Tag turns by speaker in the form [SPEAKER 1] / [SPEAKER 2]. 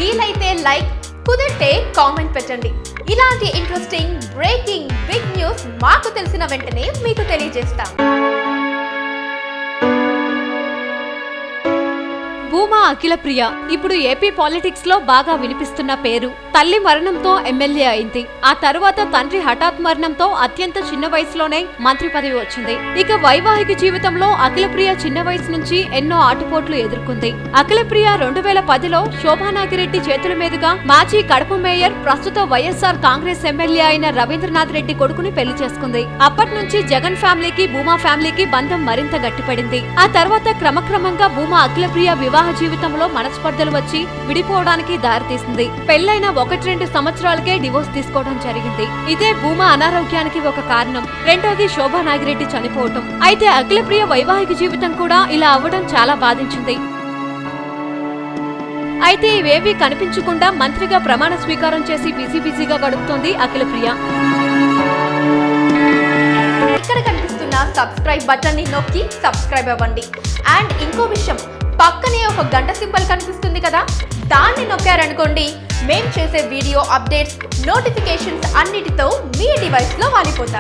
[SPEAKER 1] వీలైతే లైక్, కుదిరితే కామెంట్ పెట్టండి. ఇలాంటి ఇంట్రెస్టింగ్ బ్రేకింగ్ బిగ్ న్యూస్ మాకు తెలిసిన వెంటనే మీకు తెలియజేస్తాం.
[SPEAKER 2] భూమా అఖిలప్రియ ఇప్పుడు ఏపీ పాలిటిక్స్ లో బాగా వినిపిస్తున్న పేరు. తల్లి మరణంతో ఎమ్మెల్యే అయింది. ఆ తరువాత తండ్రి హఠాత్ మరణంతో అత్యంత చిన్న వయసులోనే మంత్రి పదవి వచ్చింది. ఇక వైవాహిక జీవితంలో అఖిలప్రియ చిన్న వయసు నుంచి ఎన్నో ఆటుపోట్లు ఎదుర్కొంది. అఖిలప్రియ 2010లో శోభానాగిరెడ్డి చేతుల మీదుగా మాజీ కడప మేయర్, ప్రస్తుత వైఎస్ఆర్ కాంగ్రెస్ ఎమ్మెల్యే అయిన రవీంద్రనాథ్ రెడ్డి కొడుకుని పెళ్లి చేసుకుంది. అప్పటి నుంచి జగన్ ఫ్యామిలీకి, భూమా ఫ్యామిలీకి బంధం మరింత గట్టిపడింది. ఆ తర్వాత క్రమక్రమంగా భూమా అఖిలప్రియ వివాహ జీవితంలో మనస్పర్ధలు వచ్చి విడిపోవడానికి దారితీసింది. పెళ్లైన 1-2 సంవత్సరాలకే డివోర్స్ తీసుకోవడం జరిగింది. ఇదే భూమా అనారోగ్యానికి ఒక కారణం. రెండోది శోభా నాగిరెడ్డి చనిపోవటం. అయితే అఖిలప్రియ వైవాహిక జీవితం కూడా ఇలా అవ్వడం చాలా బాధించింది. అయితే ఇవేవీ కనిపించకుండా మంత్రిగా ప్రమాణ స్వీకారం చేసి బిజీగా గడుపుతోంది అఖిలప్రియ.
[SPEAKER 1] ఇక్కడ కనిపిస్తున్న సబ్స్క్రైబ్ బటన్ ని నొక్కి సబ్స్క్రైబ్ అవ్వండి. అండ్ ఇంకో విషయం, పక్కనే ఒక గంట సింబల్ కనిపిస్తుంది కదా, దాన్ని నొక్కారనుకోండి మేం చేసే వీడియో అప్డేట్స్, నోటిఫికేషన్స్ అన్నిటితో మీ డివైస్ లో వాలిపోతాయి.